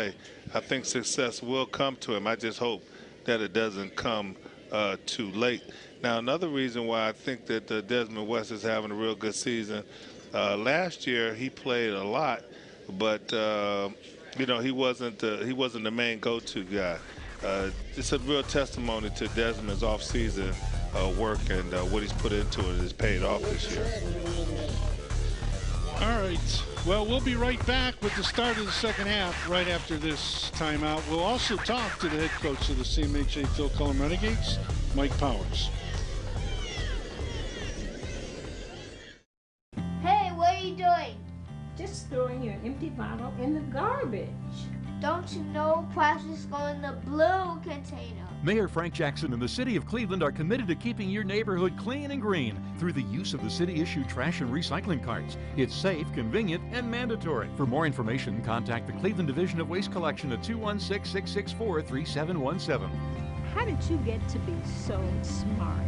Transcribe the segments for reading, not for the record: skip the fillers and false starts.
play, I think success will come to him. I just hope that it doesn't come too late. Now, another reason why I think that Desmond West is having a real good season, last year he played a lot, but you know, he wasn't the main go-to guy. It's a real testimony to Desmond's off-season work, and what he's put into it has paid off this year. All right. Well, we'll be right back with the start of the second half right after this timeout. We'll also talk to the head coach of the CMHA Phil Cullum Renegades, Mike Powers. Hey, what are you doing? Just throwing your empty bottle in the garbage. Don't you know plastics go in the blue container? Mayor Frank Jackson and the City of Cleveland are committed to keeping your neighborhood clean and green through the use of the city-issued trash and recycling carts. It's safe, convenient, and mandatory. For more information, contact the Cleveland Division of Waste Collection at 216-664-3717. How did you get to be so smart?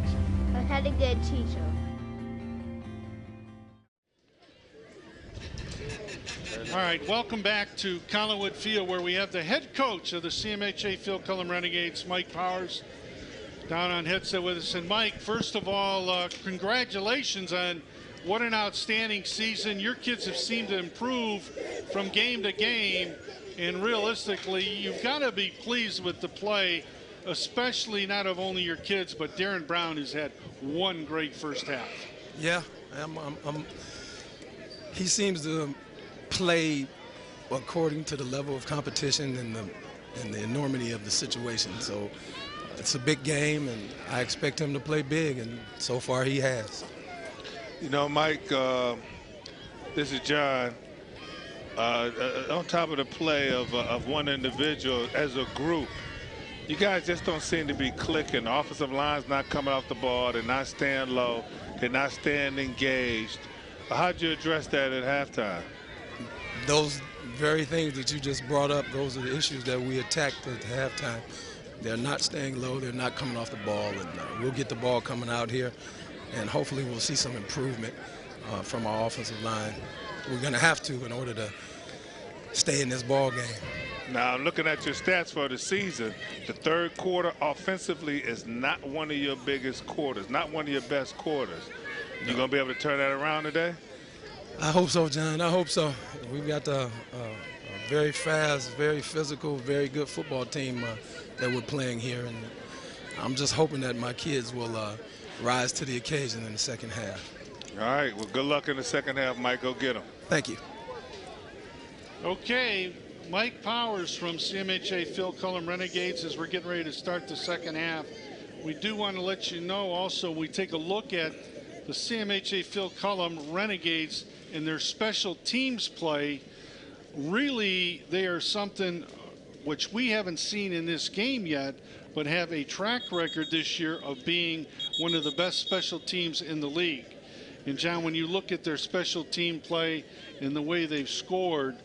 I had a good teacher. All right, welcome back to Collinwood Field, where we have the head coach of the CMHA Phil Cullum Renegades, Mike Powers, down on headset with us. And Mike, first of all, congratulations on what an outstanding season. Your kids have seemed to improve from game to game, and realistically, you've got to be pleased with the play, especially not of only your kids, but Darren Brown, who's had one great first half. Yeah, he seems to play according to the level of competition and the enormity of the situation. So it's a big game, and I expect him to play big, and so far he has. You know, Mike, this is John. On top of the play of one individual, as a group, you guys just don't seem to be clicking. The offensive line's not coming off the ball. They're not staying low. They're not staying engaged. How'd you address that at halftime? Those very things that you just brought up, those are the issues that we attacked at halftime. They're not staying low. They're not coming off the ball. And we'll get the ball coming out here, and hopefully we'll see some improvement from our offensive line. We're going to have to in order to stay in this ball game. Now, looking at your stats for the season, the third quarter offensively is not one of your biggest quarters, not one of your best quarters. You going to be able to turn that around today? I hope so, John. I hope so. We've got a very fast, very physical, very good football team that we're playing here, and I'm just hoping that my kids will rise to the occasion in the second half. All right. Well, good luck in the second half, Mike. Go get them. Thank you. Okay, Mike Powers from CMHA Phil Cullum Renegades. As we're getting ready to start the second half, we do want to let you know also we take a look at the CMHA Phil Cullum Renegades and their special teams play. Really, they are something which we haven't seen in this game yet, but have a track record this year of being one of the best special teams in the league. And John, when you look at their special team play and the way they've scored,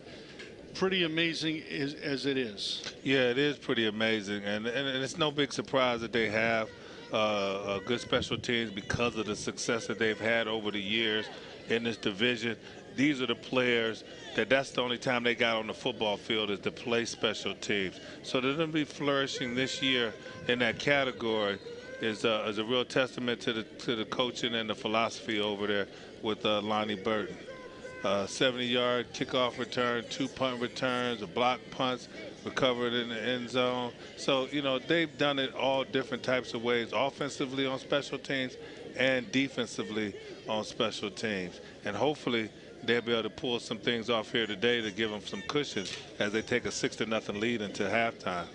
pretty amazing as it is. Yeah, it is pretty amazing, and it's no big surprise that they have good special teams because of the success that they've had over the years in this division. These are the players that's the only time they got on the football field is to play special teams. So they're going to be flourishing this year in that category is a real testament to the coaching and the philosophy over there with Lonnie Burton. 70-yard kickoff return, 2 punt returns, a block punts, recovered in the end zone. So, you know, they've done it all different types of ways, offensively on special teams and defensively on special teams. And hopefully they'll be able to pull some things off here today to give them some cushion as they take a 6-0 lead into halftime.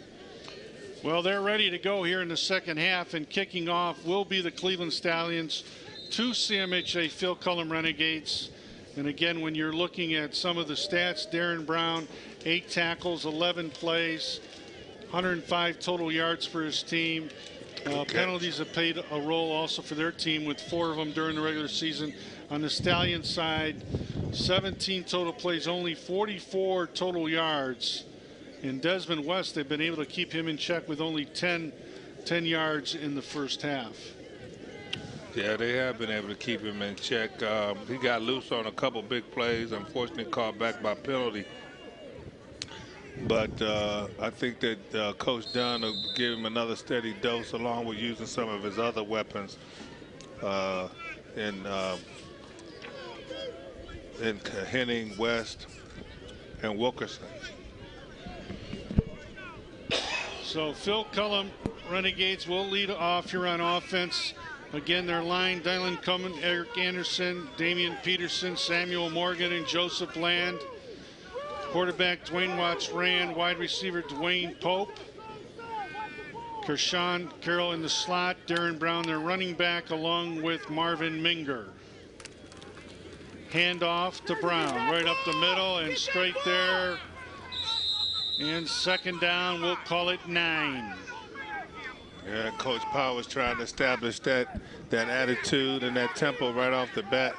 Well, they're ready to go here in the second half, and kicking off will be the Cleveland Stallions, 2 CMHA Phil Cullum Renegades. And again, when you're looking at some of the stats, Darren Brown, 8 tackles, 11 plays, 105 total yards for his team. Penalties have played a role also for their team, with 4 of them during the regular season. On the Stallions side, 17 total plays, only 44 total yards. In Desmond West, they've been able to keep him in check with only 10 yards in the first half. Yeah, they have been able to keep him in check. He got loose on a couple big plays, unfortunately called back by penalty. But I think that Coach Dunn will give him another steady dose along with using some of his other weapons in Henning, West, and Wilkerson. So Phil Cullum, Renegades, will lead off here on offense. Again, their line, Dylan Cummins, Eric Anderson, Damian Peterson, Samuel Morgan, and Joseph Land. Quarterback Dwayne Watts Rand, wide receiver Dwayne Pope. Kershawn Carroll in the slot, Darren Brown, their running back, along with Marvin Minger. Handoff to Brown, right up the middle and straight there. And second down, we'll call it 9. Yeah, Coach Powers trying to establish that attitude and that tempo right off the bat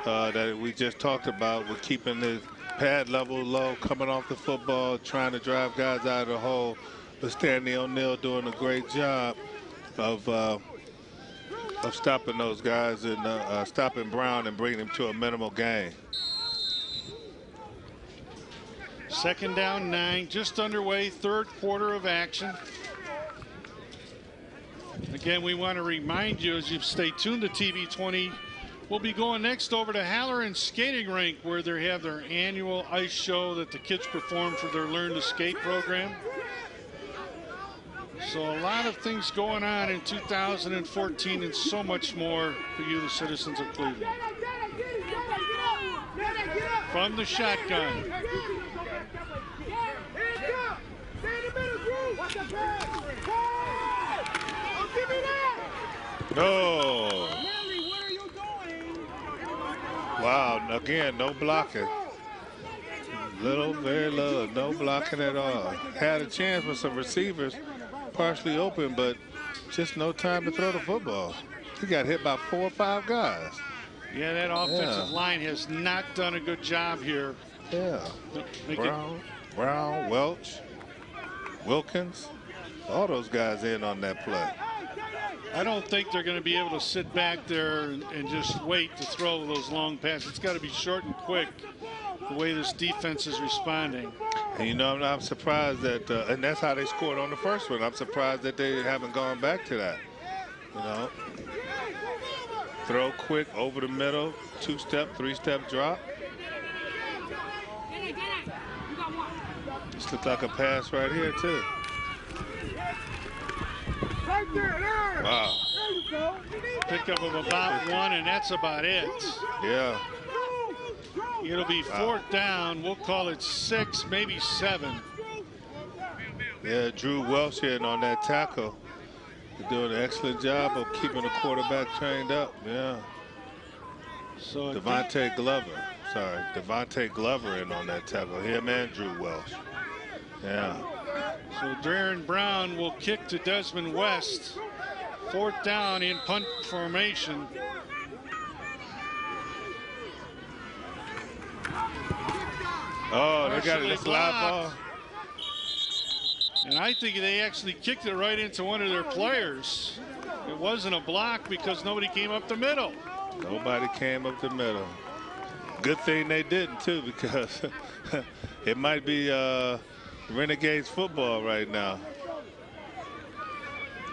that we just talked about, with keeping the pad level low, coming off the football, trying to drive guys out of the hole. But Stanley O'Neill doing a great job of stopping those guys and stopping Brown and bringing him to a minimal gain. Second down, 9, just underway, third quarter of action. Again, we want to remind you, as you stay tuned to TV 20, we'll be going next over to Halloran Skating Rink, where they have their annual ice show that the kids perform for their Learn to Skate program. So a lot of things going on in 2014 and so much more for you, the citizens of Cleveland. From the shotgun. No. Wow, again, no blocking. Very little, no blocking at all. Had a chance with some receivers partially open, but just no time to throw the football. He got hit by 4 or 5 guys. Yeah, that offensive line has not done a good job here. Yeah. Brown, Welch, Wilkins, all those guys in on that play. I don't think they're going to be able to sit back there and just wait to throw those long passes. It's got to be short and quick, the way this defense is responding. And you know, I'm surprised that, and that's how they scored on the first one. I'm surprised that they haven't gone back to that. You know, throw quick over the middle, 2-step, 3-step drop. This looked like a pass right here too. Wow. Pickup of about 1, and that's about it. Yeah. It'll be 4th down. We'll call it 6, maybe 7. Yeah, Drew Welsh in on that tackle. They're doing an excellent job of keeping the quarterback trained up. Yeah. So Devontae Glover in on that tackle. Him and Drew Welsh. Yeah. So Darren Brown will kick to Desmond West. 4th down in punt formation. Oh, they got it. It's live ball. And I think they actually kicked it right into one of their players. It wasn't a block because nobody came up the middle. Nobody came up the middle. Good thing they didn't, too, because it might be Renegades football right now.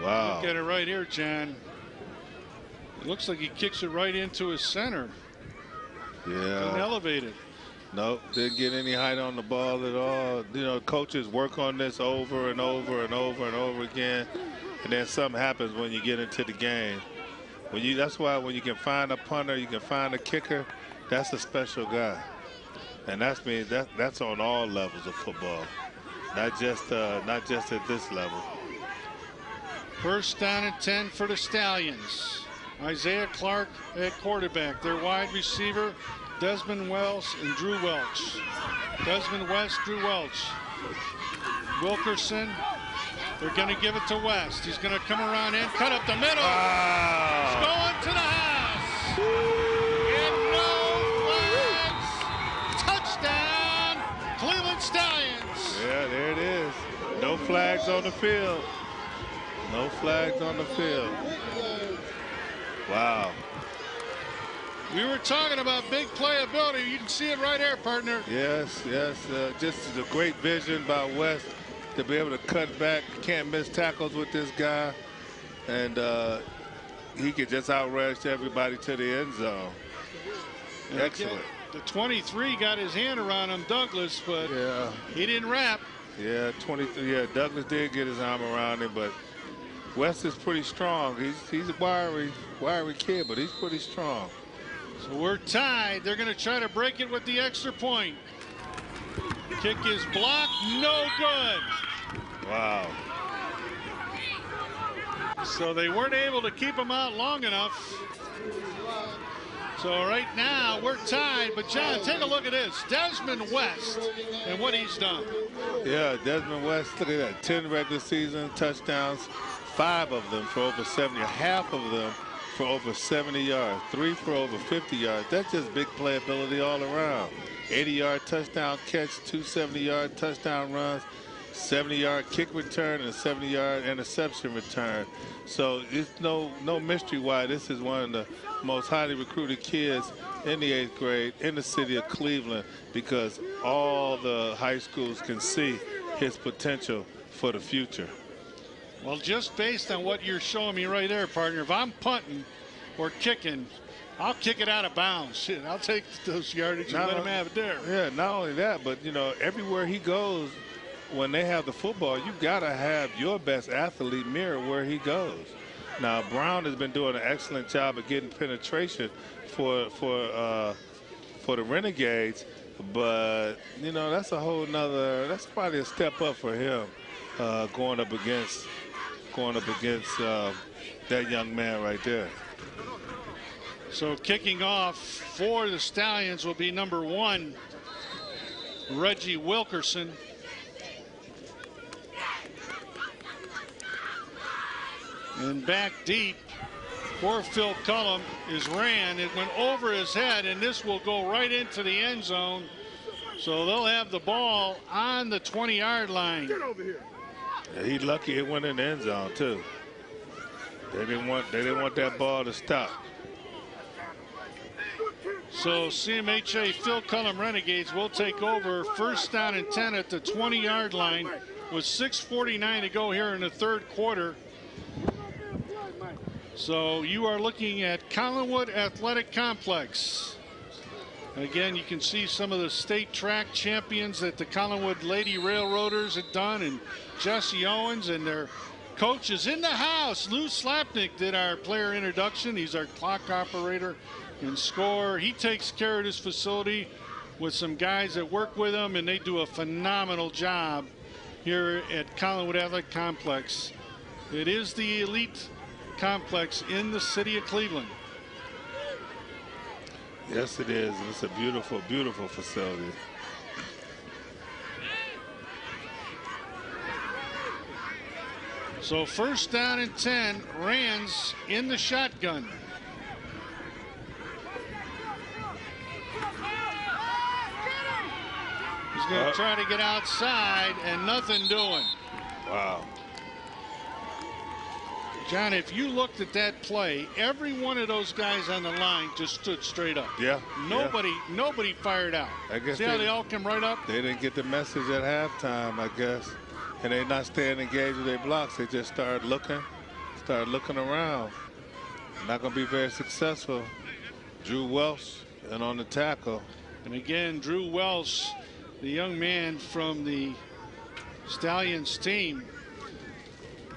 Wow. Look at it right here, John. It looks like he kicks it right into his center. Yeah. And elevated. Nope, didn't get any height on the ball at all. You know, coaches work on this over and over and over and over again, and then something happens when you get into the game. That's why when you can find a punter, you can find a kicker, that's a special guy. And that's on all levels of football, not just at this level. 1st down and 10 for the Stallions. Isaiah Clark at quarterback. Their wide receiver, Desmond Wells and Drew Welch. Desmond West, Drew Welch. Wilkerson, they're going to give it to West. He's going to come around in, cut up the middle. Wow. It's going to the house. And no flags. Touchdown, Cleveland Stallions. Yeah, there it is. No flags on the field. No flags on the field. Wow. We were talking about big playability. You can see it right there, partner. Yes, yes. Just a great vision by West to be able to cut back. Can't miss tackles with this guy. And he could just outrush everybody to the end zone. And Excellent. again, the 23 got his hand around him, Douglas, but Yeah. he didn't wrap. Yeah, 23. Yeah, Douglas did get his arm around him, but West is pretty strong. He's a wiry kid, but he's pretty strong. So we're tied. They're going to try to break it with the extra point. Kick is blocked. No good. Wow. So they weren't able to keep him out long enough. So right now we're tied. But John, take a look at this. Desmond West and what he's done. Yeah, Desmond West, look at that. 10 regular season touchdowns, 5 of them for over 70, half of them for over 70 yards, 3 for over 50 yards. That's just big playability all around. 80-yard touchdown catch, 2 70-yard touchdown runs, 70-yard kick return, and a 70-yard interception return. So it's no mystery why this is one of the most highly recruited kids in the 8th grade in the city of Cleveland, because all the high schools can see his potential for the future. Well, just based on what you're showing me right there, partner, if I'm punting or kicking, I'll kick it out of bounds. Shit, I'll take those yardage and let him have it there. Yeah, not only that, but, you know, everywhere he goes, when they have the football, you got to have your best athlete mirror where he goes. Now, Brown has been doing an excellent job of getting penetration for the Renegades, but, you know, that's a whole nother, that's probably a step up for him going up against that young man right there. So kicking off for the Stallions will be number 1, Reggie Wilkerson. And back deep for Phil Cullum is Rand. It went over his head, and this will go right into the end zone. So they'll have the ball on the 20-yard line. Yeah, he's lucky it went in the end zone too. They didn't want that ball to stop. So CMHA Phil Cullum Renegades will take over, first down and 10 at the 20-yard line with 6:49 to go here in the third quarter. So you are looking at Collinwood Athletic Complex. And again, you can see some of the state track champions that the Collinwood Lady Railroaders had done, and Jesse Owens, and their coach is in the house. Lou Slapnick did our player introduction. He's our clock operator and scorer. He takes care of this facility with some guys that work with him, and they do a phenomenal job here at Collinwood Athletic Complex. It is the elite complex in the city of Cleveland. Yes, it is. It's a beautiful, beautiful facility. So first down and 10, Rands in the shotgun. He's going to try to get outside, and nothing doing. Wow. John, if you looked at that play, every one of those guys on the line just stood straight up. Yeah. Nobody fired out. I guess see how they all come right up? They didn't get the message at halftime, I guess. And they're not staying engaged with their blocks. They just started looking around. Not going to be very successful. Drew Welsh and on the tackle. And again, Drew Welsh, the young man from the Stallions team,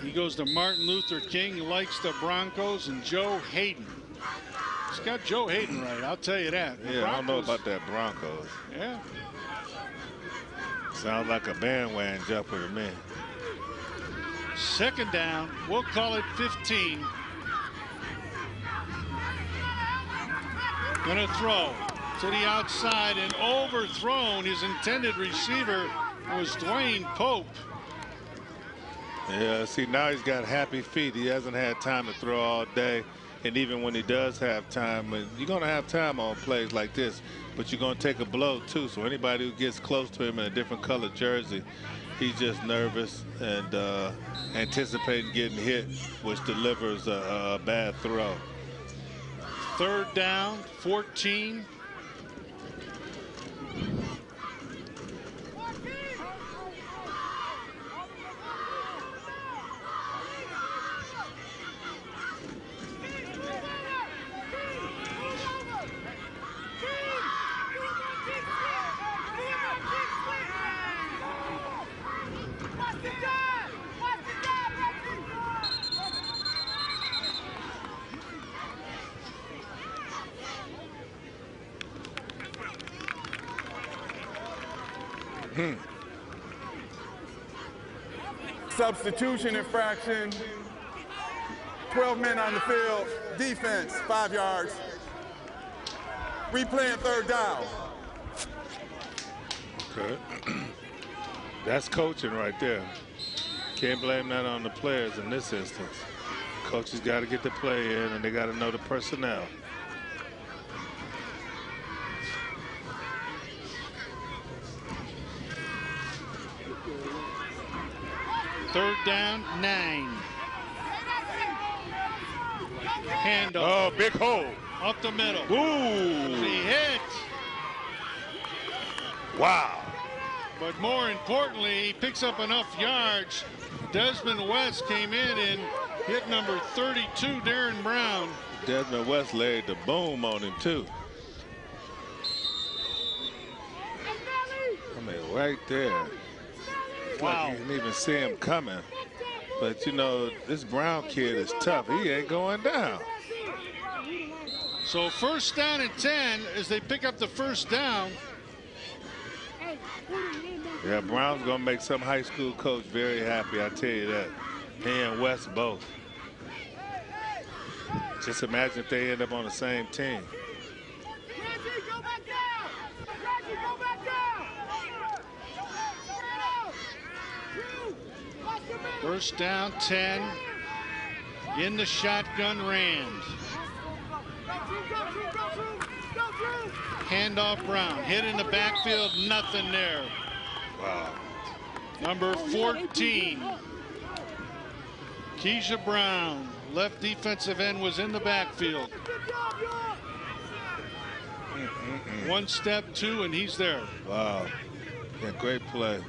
he goes to Martin Luther King, likes the Broncos, and Joe Hayden. He's got Joe Hayden right, I'll tell you that. Yeah, I don't know about that Broncos. Yeah. Sounds like a bandwagon jumper to me. Second down, we'll call it 15. Gonna throw to the outside and overthrown. His intended receiver was Dwayne Pope. Yeah, see, now he's got happy feet. He hasn't had time to throw all day. And even when he does have time, you're going to have time on plays like this, but you're going to take a blow too. So anybody who gets close to him in a different colored jersey, he's just nervous and anticipating getting hit, which delivers a bad throw. 3rd down, 14. Substitution infraction. 12 men on the field. Defense, 5 yards. Replaying 3rd down. Okay. That's coaching right there. Can't blame that on the players in this instance. Coaches got to get the play in, and they got to know the personnel. Third down, 9. Handoff. Oh, big hole. Up the middle. Ooh. He hit. Wow. But more importantly, he picks up enough yards. Desmond West came in and hit number 32, Darren Brown. Desmond West laid the boom on him, too. I mean, right there. Wow. Like you didn't even see him coming. But, you know, this Brown kid is tough. He ain't going down. So 1st down and 10 as they pick up the 1st down. Yeah, Brown's going to make some high school coach very happy, I tell you that. He and West both. Just imagine if they end up on the same team. First down, 10. In the shotgun, Rand. Handoff, Brown. Hit in the backfield, nothing there. Wow. Number 14. Keisha Brown, left defensive end, was in the backfield. 1 step, 2, and he's there. Wow. Yeah, great play.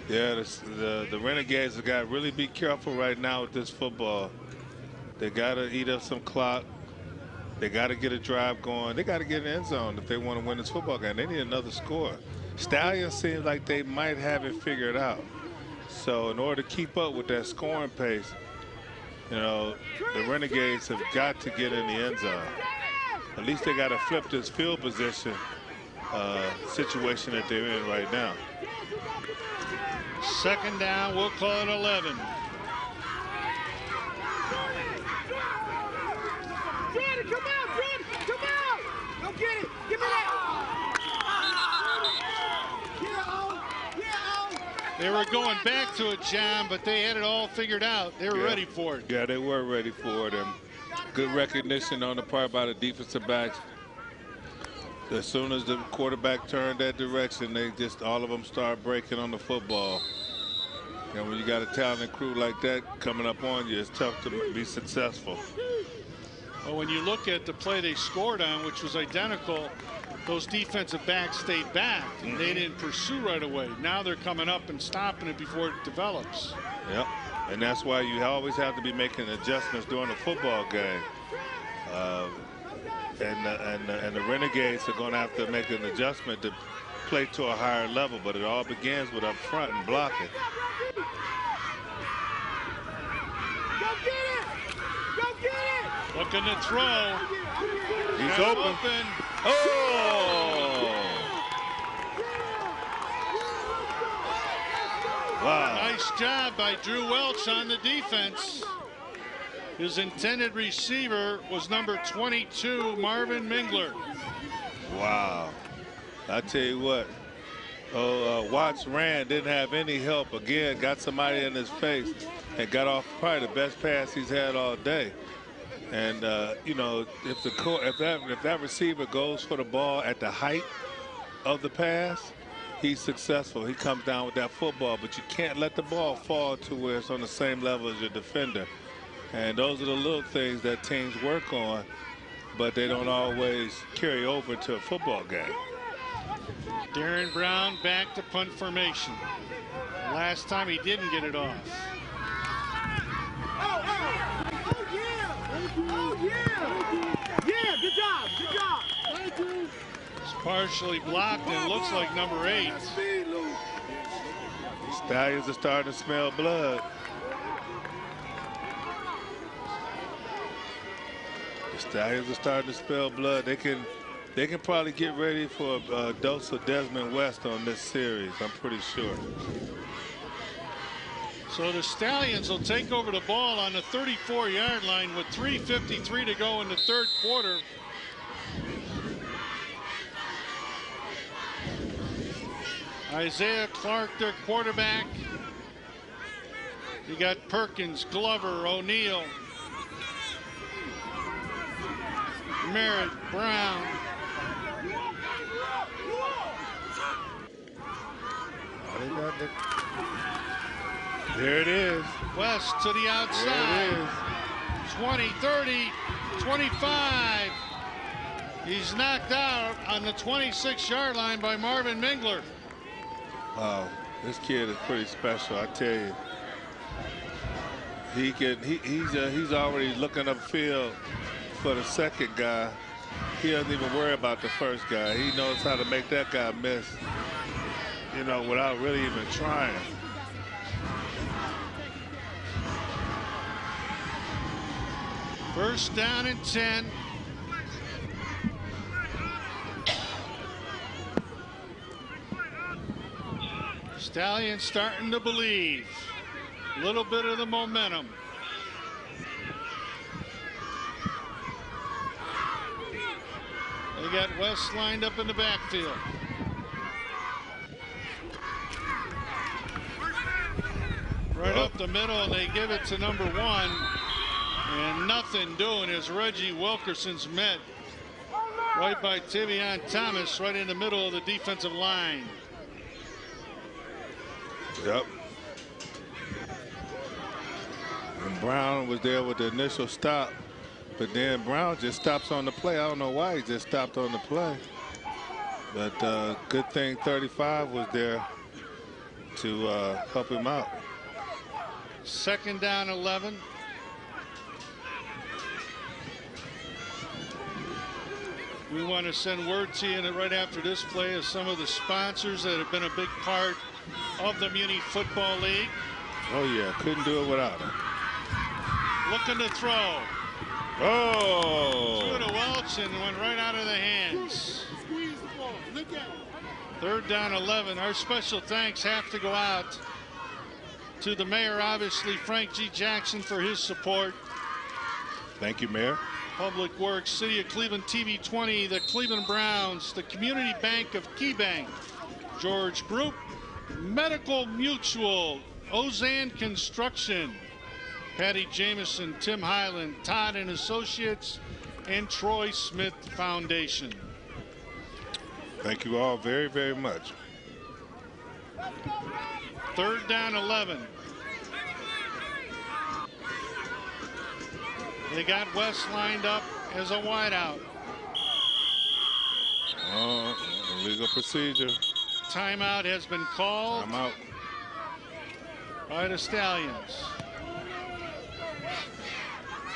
Yeah, the Renegades have got to really be careful right now with this football. They got to eat up some clock. They got to get a drive going. They got to get in the end zone if they want to win this football game. They need another score. Stallions seems like they might have it figured out. So in order to keep up with that scoring pace, you know, the Renegades have got to get in the end zone. At least they got to flip this field position situation that they're in right now. 2nd down, we'll call it 11. Jordan, come out, Jordan, come out! Go get it, give me that! They were going back to it, John, but they had it all figured out. They were ready for it. Yeah, they were ready for it. And good recognition on the part by the defensive backs. As soon as the quarterback turned that direction, they just, all of them start breaking on the football. And when you got a talented crew like that coming up on you, it's tough to be successful. Well, when you look at the play they scored on, which was identical, those defensive backs stayed back. And they didn't pursue right away. Now they're coming up and stopping it before it develops. Yep. And that's why you always have to be making adjustments during the football game. And the Renegades are going to have to make an adjustment to play to a higher level, but it all begins with up front and blocking. Go get it! Go get it! Looking to throw. He's open. Oh! Wow. Nice job by Drew Welch on the defense. His intended receiver was number 22, Marvin Mingler. Wow. I tell you what, Watts ran, didn't have any help. Again, got somebody in his face and got off probably the best pass he's had all day. And, you know, if that receiver goes for the ball at the height of the pass, he's successful. He comes down with that football, but you can't let the ball fall to where it's on the same level as your defender. And those are the little things that teams work on, but they don't always carry over to a football game. Darren Brown back to punt formation. Last time he didn't get it off. Oh, yeah. Yeah, good job. Good job. Thank you. It's partially blocked and looks like number 8. Stallions are starting to smell blood. The Stallions are starting to smell blood. They can probably get ready for a dose of Desmond West on this series, I'm pretty sure. So the Stallions will take over the ball on the 34-yard line with 3:53 to go in the third quarter. Isaiah Clark, their quarterback. You got Perkins, Glover, O'Neal, Merritt, Brown. There it is. West to the outside. There it is. 20, 30, 25. He's knocked out on the 26-yard line by Marvin Mingler. Wow, this kid is pretty special, I tell you. He's already looking upfield for the second guy. He doesn't even worry about the first guy. He knows how to make that guy miss, you know, without really even trying. First down and 10. Stallions starting to believe. A little bit of the momentum. They got West lined up in the backfield. Right up the middle, and they give it to number 1. And nothing doing as Reggie Wilkerson's met right by Tavion Thomas, right in the middle of the defensive line. Yep. And Brown was there with the initial stop, but then Brown just stops on the play. I don't know why he just stopped on the play. But good thing 35 was there to help him out. Second down 11. We want to send word to you right after this play of some of the sponsors that have been a big part of the Muni Football League. Oh, yeah, couldn't do it without him. Looking to throw. Oh! Threw to Welch and went right out of the hands. Squeeze the ball. Look at it. Third down 11. Our special thanks have to go out to the mayor, obviously, Frank G. Jackson, for his support. Thank you, Mayor. Public Works, City of Cleveland TV 20, the Cleveland Browns, the Community Bank of Key Bank, George Group, Medical Mutual, Ozan Construction, Patty Jameson, Tim Highland, Todd and Associates, and Troy Smith Foundation. Thank you all very, very much. Third down 11. They got West lined up as a wideout. Illegal procedure. Timeout has been called. Timeout. By the Stallions.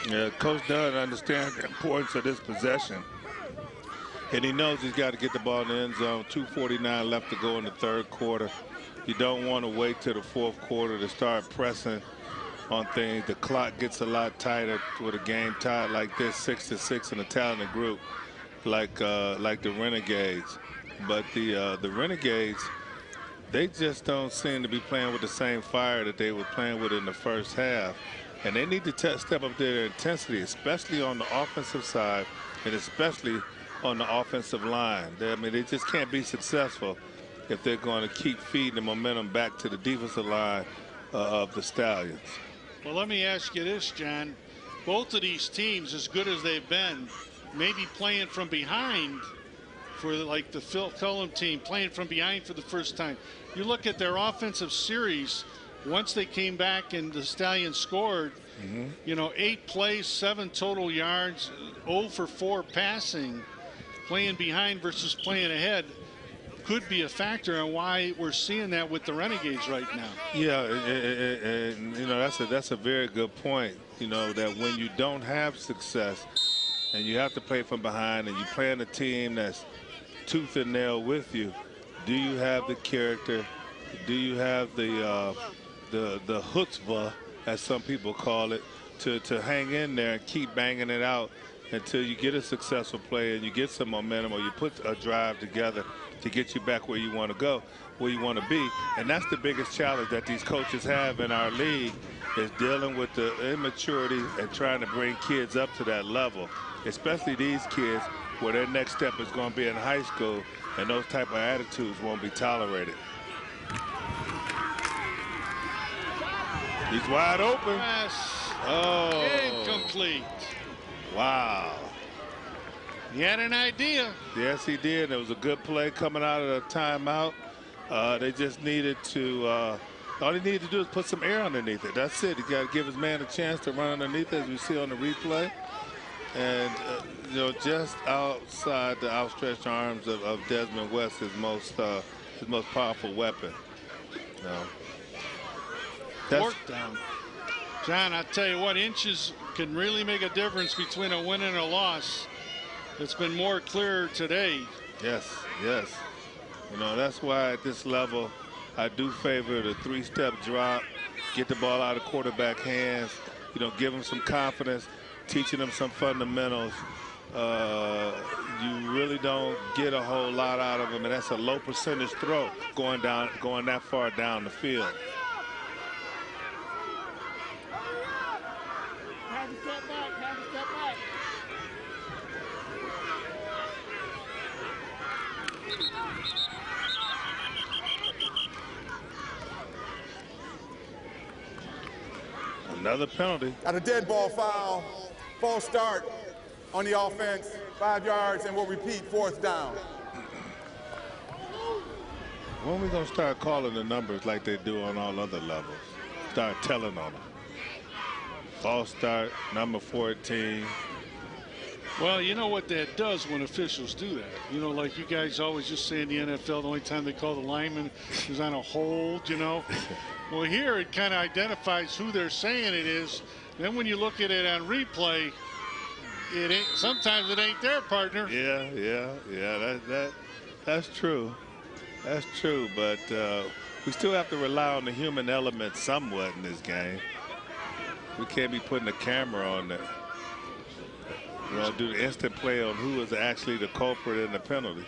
Yeah, Coach Dunn understands the importance of this possession. And he knows he's got to get the ball in the end zone. 2:49 left to go in the third quarter. You don't want to wait till the fourth quarter to start pressing on things. The clock gets a lot tighter with a game tied like this, 6-6 in a talented group like the Renegades. But the Renegades, they just don't seem to be playing with the same fire that they were playing with in the first half. And they need to step up their intensity, especially on the offensive side and especially on the offensive line. They just can't be successful if they're going to keep feeding the momentum back to the defensive line of the Stallions. Well, let me ask you this, John. Both of these teams, as good as they've been, maybe playing from behind for like the Phil Cullum team, playing from behind for the first time. You look at their offensive series, once they came back and the Stallions scored, You know, 8 plays, 7 total yards, 0 for 4 passing. Playing behind versus playing ahead could be a factor in why we're seeing that with the Renegades right now. Yeah, and you know, that's a very good point. You know, that when you don't have success and you have to play from behind and you play in a team that's tooth and nail with you, do you have the character? Do you have the chutzpah, as some people call it, to hang in there and keep banging it out until you get a successful play and you get some momentum, or you put a drive together to get you back where you want to go, where you want to be? And that's the biggest challenge that these coaches have in our league, is dealing with the immaturity and trying to bring kids up to that level, especially these kids where their next step is going to be in high school, and those type of attitudes won't be tolerated. He's wide open. Yes. Oh. Incomplete. Wow. He had an idea. Yes, he did. It was a good play coming out of the timeout. They just needed to, all he needed to do is put some air underneath it. That's it. He got to give his man a chance to run underneath it, as we see on the replay. And, you know, just outside the outstretched arms of Desmond West, his most powerful weapon. Fourth down. John, I tell you what, inches can really make a difference between a win and a loss. It's been more clear today. Yes, yes. You know, that's why at this level, I do favor the 3-step drop, get the ball out of quarterback hands, you know, give him some confidence, teaching them some fundamentals. You really don't get a whole lot out of him, and that's a low percentage throw going that far down the field. Have a step back, have a step back. Another penalty. Got a dead ball foul. False start on the offense. 5 yards, and we'll repeat 4th down. When are we going to start calling the numbers like they do on all other levels? Start telling on them. False start, number 14. Well, you know what that does when officials do that. You know, like you guys always just say in the NFL, the only time they call the lineman is on a hold, you know. Well, here it kind of identifies who they're saying it is. Then when you look at it on replay, it ain't, sometimes it ain't their partner. Yeah. That's true. That's true. But we still have to rely on the human element somewhat in this game. We can't be putting a camera on there. We're going to do the instant play on who is actually the culprit in the penalty.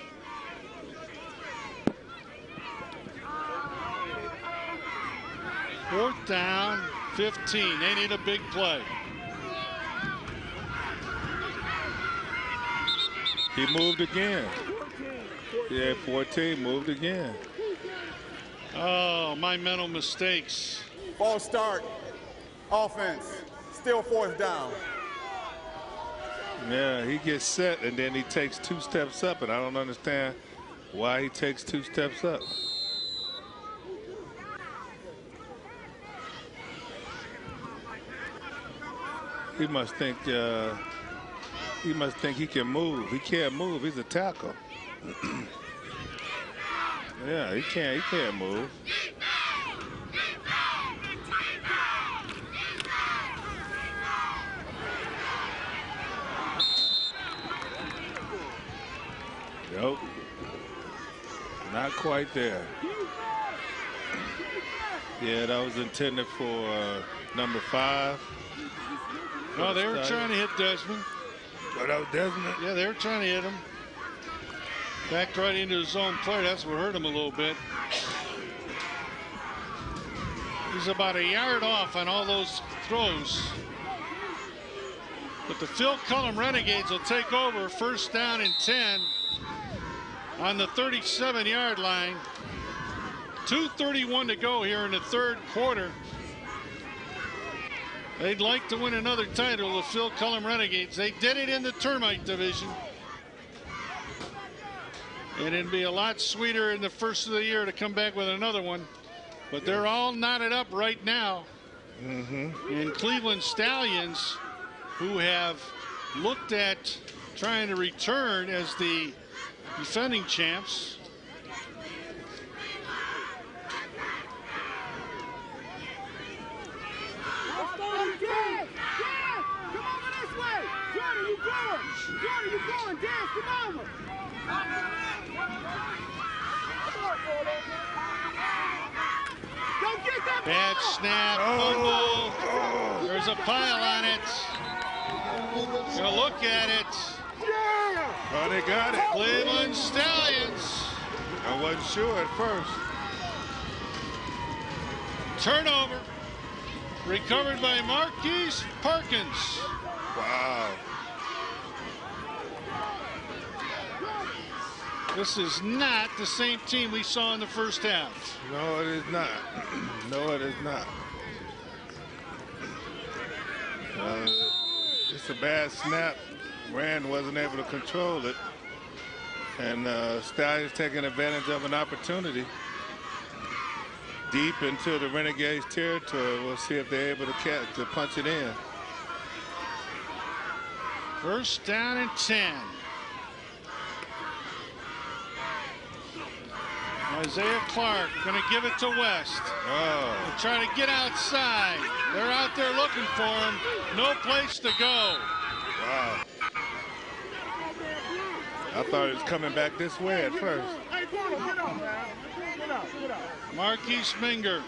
Fourth down, 15. They need a big play. He moved again. Yeah, 14 moved again. Oh, my mental mistakes. False start. Offense. Still 4th down. Yeah, he gets set and then he takes 2 steps up, and I don't understand why he takes 2 steps up. He must think he can move. He can't move. He's a tackle. Yeah, he can't move. Nope. Not quite there. Yeah, that was intended for number 5. No, they were trying to hit Desmond. Oh, that was Desmond? Yeah, they were trying to hit him. Backed right into his own play. That's what hurt him a little bit. He's about a yard off on all those throws. But the Phil Cullum Renegades will take over. 1st down and 10 on the 37-yard line. 2:31 to go here in the 3rd quarter. They'd like to win another title, the Phil Cullum Renegades. They did it in the termite division. And it'd be a lot sweeter in the first of the year to come back with another one. But they're all knotted up right now. And Cleveland Stallions, who have looked at trying to return as the defending champs. Jordan, you going? Dance, come over. Don't get that Bad ball. snap, fumble. There's a pile on it. Gonna look at it. Oh, they got it. Cleveland Stallions. I wasn't sure at first. Turnover. Recovered by Marquise Perkins. Wow. This is not the same team we saw in the first half. No, it is not. No, it is not. It's a bad snap. Rand wasn't able to control it. And Stallions taking advantage of an opportunity. Deep into the Renegades territory. We'll see if they're able to punch it in. First down and 10. Isaiah Clark going to give it to West. Oh. Trying to get outside. They're out there looking for him. No place to go. Wow. I thought it was coming back this way at first. Marquise Minger.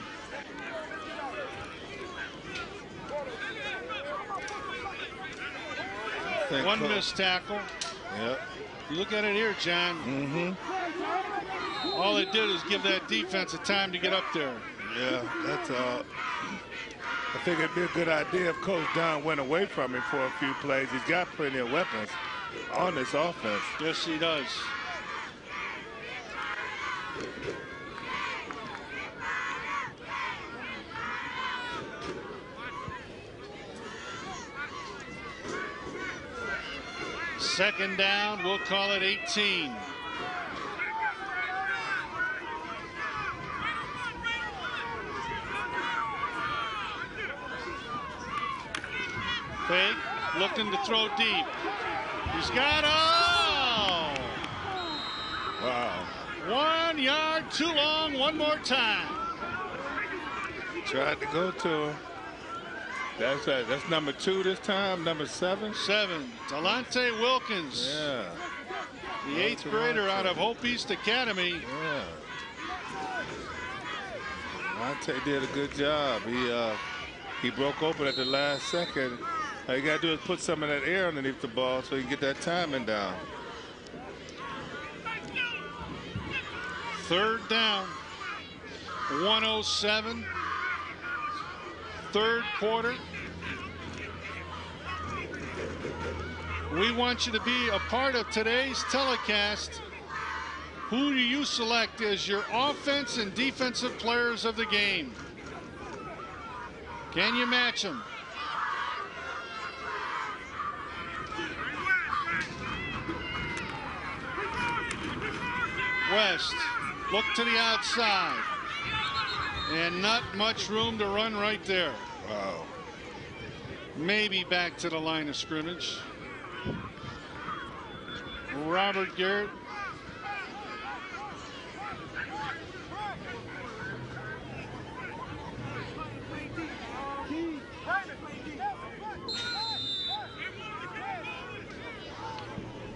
One missed tackle. Yep. You look at it here, John. All it did is give that defense a time to get up there. Yeah, that's all. I think it'd be a good idea if Coach Dunn went away from him for a few plays. He's got plenty of weapons on this offense. Yes, he does. Second down, we'll call it 18. Fake, looking to throw deep. He's got Wow. 1 yard too long, one more time. Tried to go to him. That's right. That's number 2 this time. Number 7. 7. Delonte Wilkins. Yeah. The 8th grader out of Hope East Academy. Yeah. Delonte did a good job. He broke open at the last second. All you got to do is put some of that air underneath the ball so you can get that timing down. Third down. 107. Third quarter. We want you to be a part of today's telecast. Who do you select as your offense and defensive players of the game? Can you match them? West, look to the outside. And not much room to run right there. Wow. Maybe back to the line of scrimmage. Robert Garrett.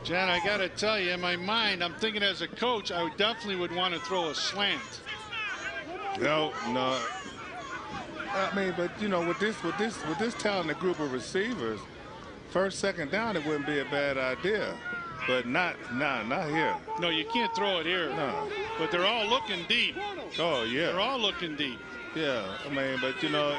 Jan, I got to tell you, in my mind, I'm thinking as a coach, I definitely would want to throw a slant. No. I mean, but you know, with this talented group of receivers, first, second down, it wouldn't be a bad idea. But not here. No, you can't throw it here. No. But they're all looking deep. Oh yeah. They're all looking deep. Yeah, I mean, but you know,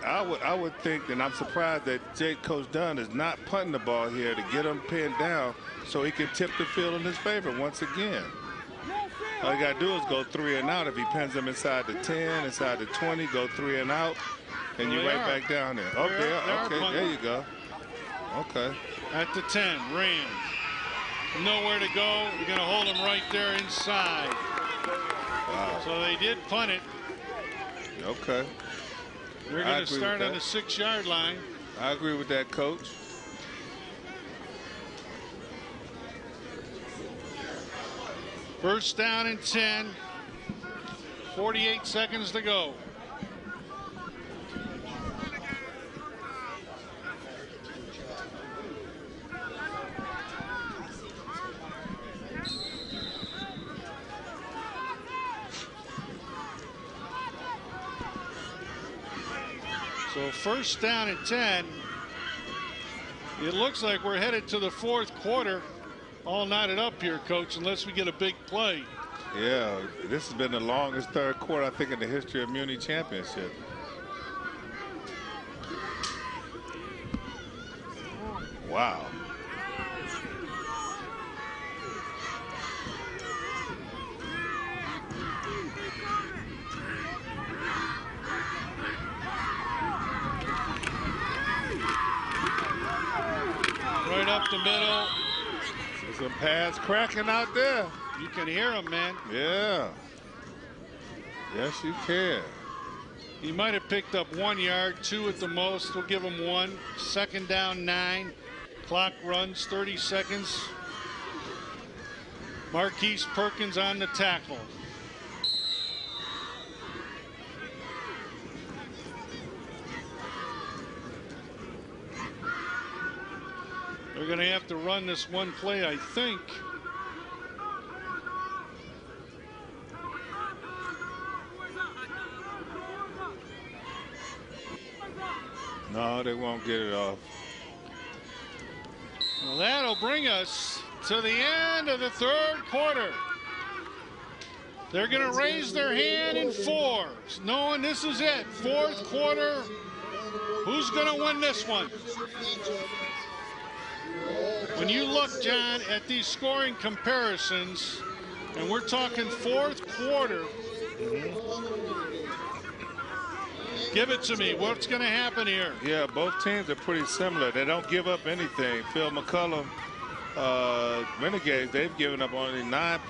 I would think, and I'm surprised that Coach Dunn is not punting the ball here to get him pinned down so he can tip the field in his favor once again. All you gotta do is go 3 and out. If he pins them inside the 10, inside the 20, go 3 and out, and you're right back down there. Okay, there you go. Okay. At the 10, Rand. Nowhere to go. You're gonna hold him right there inside. Wow. So they did punt it. Okay. They're going to start on the 6-yard line. I agree with that, Coach. First down and 10. 48 seconds to go. So first down and 10. It looks like we're headed to the fourth quarter. All knotted up here, Coach, unless we get a big play. Yeah, this has been the longest third quarter, I think, in the history of Muni Championship. Wow. Right up the middle. There's some pads cracking out there. You can hear him, man. Yeah. Yes, you can. He might have picked up 1 yard, 2 at the most. We'll give him 1. Second down, 9. Clock runs 30 seconds. Marquise Perkins on the tackle. They're going to have to run this one play, I think. No, they won't get it off. Well, that'll bring us to the end of the third quarter. They're going to raise their hand in 4, knowing this is it. Fourth quarter. Who's going to win this one? When you look, John, at these scoring comparisons, and we're talking fourth quarter, give it to me. What's going to happen here? Yeah, both teams are pretty similar. They don't give up anything. Phil McCullum, Renegades, they've given up only 9